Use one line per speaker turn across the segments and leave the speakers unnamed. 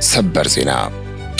ሰበር ዜና።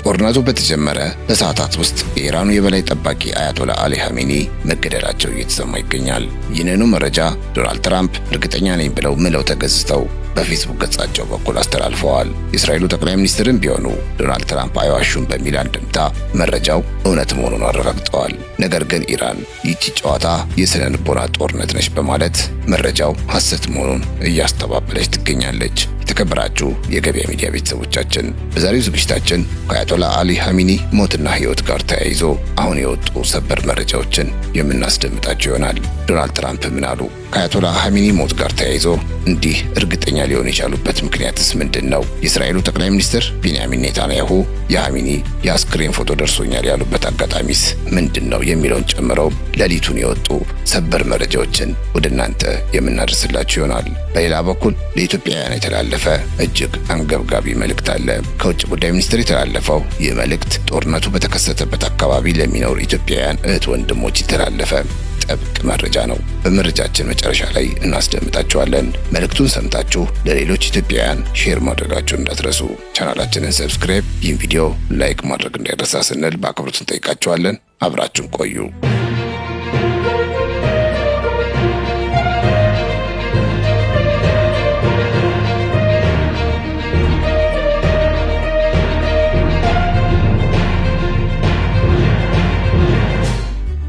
ጦርነቱ በተጀመረ በሰዓታት ውስጥ የኢራኑ የበላይ ጠባቂ አያቶላ አሊ ኻሜኒ መገደላቸው እየተሰማ ይገኛል። ይህንኑ መረጃ ዶናልድ ትራምፕ እርግጠኛ ነኝ ብለው ምለው ተገዝተው በፌስቡክ ገጻቸው በኩል አስተላልፈዋል። የእስራኤሉ ጠቅላይ ሚኒስትርም ቢሆኑ ዶናልድ ትራምፕ አይዋሹም በሚል አንድምታ መረጃው እውነት መሆኑን አረጋግጠዋል። ነገር ግን ኢራን ይህቺ ጨዋታ የስነ ልቦና ጦርነት ነች በማለት መረጃው ሐሰት መሆኑን እያስተባበለች ትገኛለች። የተከበራችሁ የገበያ ሚዲያ ቤተሰቦቻችን በዛሬው ዝግጅታችን ከአያቶላ አሊ ኻሜኒ ሞትና ሕይወት ጋር ተያይዞ አሁን የወጡ ሰበር መረጃዎችን የምናስደምጣችሁ ይሆናል። ዶናልድ ትራምፕ ምን አሉ? ከአያቶላ ኻሜኒ ሞት ጋር ተያይዞ እንዲህ እርግጠኛ ሊሆን የቻሉበት ምክንያትስ ምንድን ነው? የእስራኤሉ ጠቅላይ ሚኒስትር ቤንያሚን ኔታንያሁ የኻሜኒ የአስክሬን ፎቶ ደርሶኛል ያሉበት አጋጣሚስ ምንድን ነው የሚለውን ጨምረው ሌሊቱን የወጡ ሰበር መረጃዎችን ወደ እናንተ የምናደርስላችሁ ይሆናል። በሌላ በኩል ለኢትዮጵያውያን የተላለፈ እጅግ አንገብጋቢ መልእክት አለ። ከውጭ ጉዳይ ሚኒስቴር የተላለፈው ይህ መልእክት ጦርነቱ በተከሰተበት አካባቢ ለሚኖሩ ኢትዮጵያውያን እህት ወንድሞች የተላለፈ ጥብቅ መረጃ ነው። በመረጃችን መጨረሻ ላይ እናስደምጣችኋለን። መልእክቱን ሰምታችሁ ለሌሎች ኢትዮጵያውያን ሼር ማድረጋችሁን እንዳትረሱ። ቻናላችንን ሰብስክራይብ፣ ይህን ቪዲዮ ላይክ ማድረግ እንዳይረሳ ስንል በአክብሮት እንጠይቃችኋለን። አብራችሁን ቆዩ።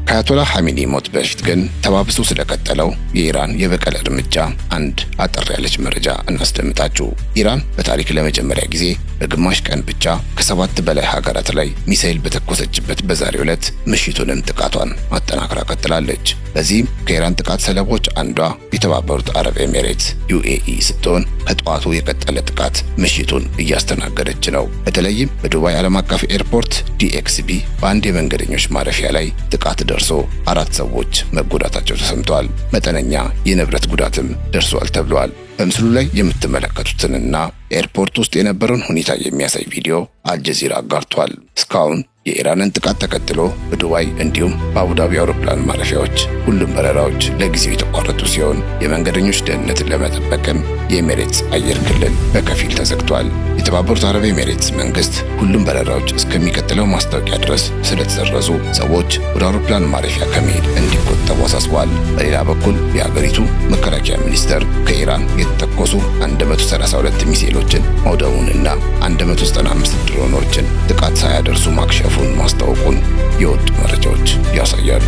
ከአያቶላ ኻሜኒ ሞት በፊት ግን ተባብሶ ስለቀጠለው የኢራን የበቀል እርምጃ አንድ አጠር ያለች መረጃ እናስደምጣችሁ። ኢራን በታሪክ ለመጀመሪያ ጊዜ በግማሽ ቀን ብቻ ከ7 በላይ ሀገራት ላይ ሚሳኤል በተኮሰችበት በዛሬው ዕለት ምሽቱንም ጥቃቷን ማጠናከራ ቀጥላለች። በዚህም ከኢራን ጥቃት ሰለቦች አንዷ የተባበሩት አረብ ኤሚሬትስ ዩኤኢ ስትሆን ከጠዋቱ የቀጠለ ጥቃት ምሽቱን እያስተናገደች ነው። በተለይም በዱባይ ዓለም አቀፍ ኤርፖርት ዲኤክስቢ በአንድ የመንገደኞች ማረፊያ ላይ ጥቃት ደርሶ 4 ሰዎች መጎዳታቸው ተሰምቷል። መጠነኛ የንብረት ጉዳትም ደርሷል ተብሏል። በምስሉ ላይ የምትመለከቱትንና ኤርፖርት ውስጥ የነበረውን ሁኔታ የሚያሳይ ቪዲዮ አልጀዚራ አጋርቷል። እስካሁን የኢራንን ጥቃት ተከትሎ በዱባይ እንዲሁም በአቡዳቢ አውሮፕላን ማረፊያዎች ሁሉም በረራዎች ለጊዜው የተቋረጡ ሲሆን የመንገደኞች ደህንነትን ለመጠበቅም የኤሚሬትስ አየር ክልል በከፊል ተዘግቷል። የተባበሩት አረብ ኤሚሬትስ መንግስት ሁሉም በረራዎች እስከሚቀጥለው ማስታወቂያ ድረስ ስለተሰረዙ ሰዎች ወደ አውሮፕላን ማረፊያ ከመሄድ እንዲቆጠቡ አሳስቧል። በሌላ በኩል የሀገሪቱ መከላከያ ሚኒስቴር ከኢራን የተተኮሱ 132 ሚሳኤሎችን ማውደሙንና 195 ድሮኖችን ጥቃት ሳያደርሱ ማክሸፉን ማስታወቁን የወጡ መረጃዎች ያሳያሉ።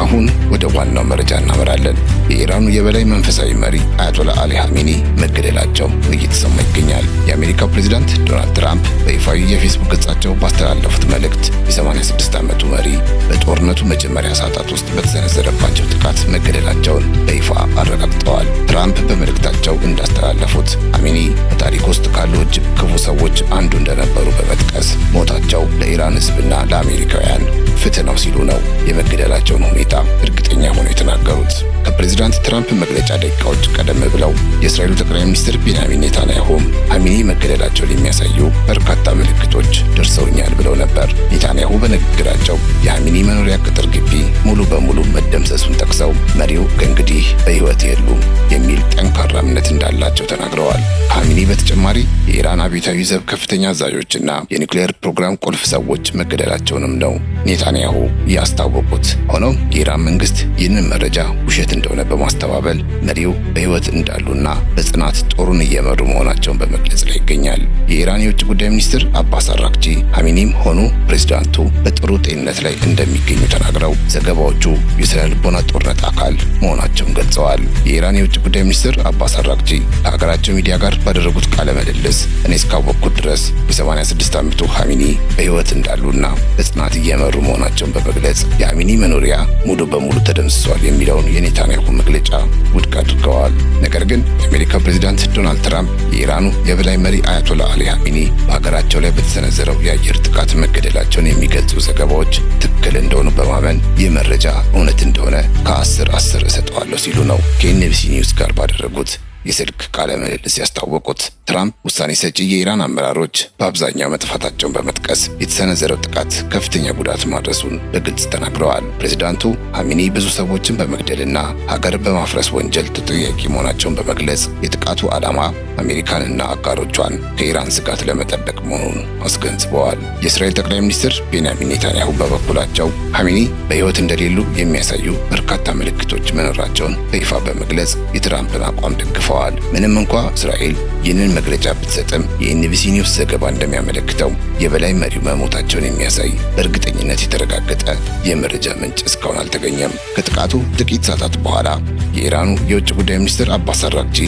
አሁን ወደ ዋናው መረጃ እናመራለን። የኢራኑ የበላይ መንፈሳዊ መሪ አያቶላ አሊ ኻሜኒ መገደላቸው እየተሰማ ይገኛል። የአሜሪካው ፕሬዝዳንት ዶናልድ ትራምፕ በይፋዊ የፌስቡክ ገጻቸው ባስተላለፉት መልእክት የ86 ዓመቱ መሪ በጦርነቱ መጀመሪያ ሰዓታት ውስጥ በተሰነዘረባቸው ጥቃት መገደላቸውን በይፋ አረጋግጠዋል። ትራምፕ በመልእክታቸው እንዳስተላለፉት ኻሜኒ በታሪክ ውስጥ ካሉ እጅግ ክፉ ሰዎች አንዱ እንደነበሩ በመጥቀስ ሞታቸው ለኢራን ሕዝብና ለአሜሪካውያን ፍትህ ነው ሲሉ ነው የመገደላቸውን ሁኔታ እርግጠኛ ሆነው የተናገሩት። ከፕሬዝዳንት ትራምፕ መግለጫ ደቂቃዎች ቀደም ብለው የእስራኤሉ ጠቅላይ ሚኒስትር ቤንያሚን ኔታንያሁም ኻሜኒ መገደላቸውን የሚያሳዩ በርካታ ምልክቶች ደርሰውኛል ብለው ነበር። ኔታንያሁ በንግግራቸው የኻሜኒ መኖሪያ ቅጥር ግቢ ሙሉ በሙሉ መደምሰሱን ጠቅሰው መሪው ከእንግዲህ በሕይወት የሉም የሚል ጠንካራ እምነት እንዳላቸው ተናግረዋል። ኻሜኒ በተጨማሪ የኢራን አብዮታዊ ዘብ ከፍተኛ አዛዦችና የኒውክሌር ፕሮግራም ቁልፍ ሰዎች መገደላቸውንም ነው ኔታንያሁ ያስታወቁት። ሆኖም የኢራን መንግስት ይህንን መረጃ ውሸት እንደሆነ በማስተባበል መሪው በሕይወት እንዳሉና በጽናት ጦሩን እየመሩ መሆናቸውን በመግለጽ ላይ ይገኛል። የኢራን የውጭ ጉዳይ ሚኒስትር አባስ አራግቺ ኻሜኒም ሆኑ ፕሬዝዳንቱ በጥሩ ጤንነት ላይ እንደሚገኙ ተናግረው ዘገባዎቹ የስነ ልቦና ጦርነት አካል መሆናቸውን ገልጸዋል። የኢራን የውጭ ጉዳይ ሚኒስትር አባስ አራግቺ ከሀገራቸው ሚዲያ ጋር ባደረጉት ቃለ ምልልስ እኔ እስካወቅኩት ድረስ የ86 ዓመቱ ኻሜኒ በሕይወት እንዳሉና በጽናት እየመሩ መሆናቸውን በመግለጽ የኻሜኒ መኖሪያ ሙሉ በሙሉ ተደምስሷል የሚለውን የኔታንያሁ መግለጫ ውድቅ አድርገዋል። ነገር ግን የአሜሪካው ፕሬዝዳንት ዶናልድ ትራምፕ የኢራኑ የበላይ መሪ አያቶላ አሊ ኻሜኒ በሀገራቸው ላይ በተሰነዘረው የአየር ጥቃት መገደላቸውን የሚገልጹ ዘገባዎች ትክክል እንደሆኑ በማመን ይህ መረጃ እውነት እንደሆነ ከ10 እሰጠዋለሁ ሲሉ ነው ከኤንቢሲ ኒውስ ጋር ባደረጉት የስልክ ቃለ ምልልስ ያስታወቁት። ትራምፕ ውሳኔ ሰጪ የኢራን አመራሮች በአብዛኛው መጥፋታቸውን በመጥቀስ የተሰነዘረው ጥቃት ከፍተኛ ጉዳት ማድረሱን በግልጽ ተናግረዋል። ፕሬዝዳንቱ ሐሚኒ ብዙ ሰዎችን በመግደልና ሀገር በማፍረስ ወንጀል ተጠያቂ መሆናቸውን በመግለጽ የጥቃቱ ዓላማ አሜሪካንና አጋሮቿን ከኢራን ስጋት ለመጠበቅ መሆኑን አስገንዝበዋል። የእስራኤል ጠቅላይ ሚኒስትር ቤንያሚን ኔታንያሁ በበኩላቸው ሐሚኒ በሕይወት እንደሌሉ የሚያሳዩ በርካታ ምልክቶች መኖራቸውን በይፋ በመግለጽ የትራምፕን አቋም ደግፈዋል። ምንም እንኳ እስራኤል ይህንን መግለጫ ብትሰጥም የኤንቢሲ ኒውስ ዘገባ እንደሚያመለክተው የበላይ መሪው መሞታቸውን የሚያሳይ በእርግጠኝነት የተረጋገጠ የመረጃ ምንጭ እስካሁን አልተገኘም። ከጥቃቱ ጥቂት ሰዓታት በኋላ የኢራኑ የውጭ ጉዳይ ሚኒስትር አባስ አራግቺ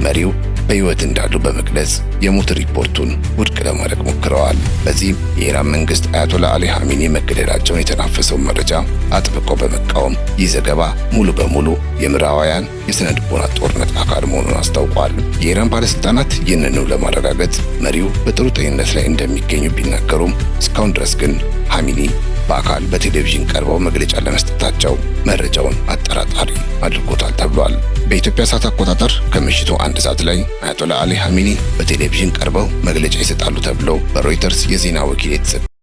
መሪው በሕይወት እንዳሉ በመግለጽ የሞት ሪፖርቱን ውድቅ ለማድረግ ሞክረዋል። በዚህም የኢራን መንግስት አያቶላ አሊ ሐሚኒ መገደላቸውን የተናፈሰውን መረጃ አጥብቆ በመቃወም ይህ ዘገባ ሙሉ በሙሉ የምዕራባውያን የሥነ ልቦና ጦርነት አካል መሆኑን አስታውቋል። የኢራን ባለስልጣናት ይህንኑ ለማረጋገጥ መሪው በጥሩ ጤንነት ላይ እንደሚገኙ ቢናገሩም እስካሁን ድረስ ግን ሐሚኒ በአካል በቴሌቪዥን ቀርበው መግለጫ ለመስጠታቸው መረጃውን አጠራጣሪ አድርጎታል ተብሏል። በኢትዮጵያ ሰዓት አቆጣጠር ከምሽቱ 1 ሰዓት ላይ አያቶላ አሊ ሐሚኒ በቴሌቪዥን ቀርበው መግለጫ ይሰጣሉ ተብለው በሮይተርስ የዜና ወኪል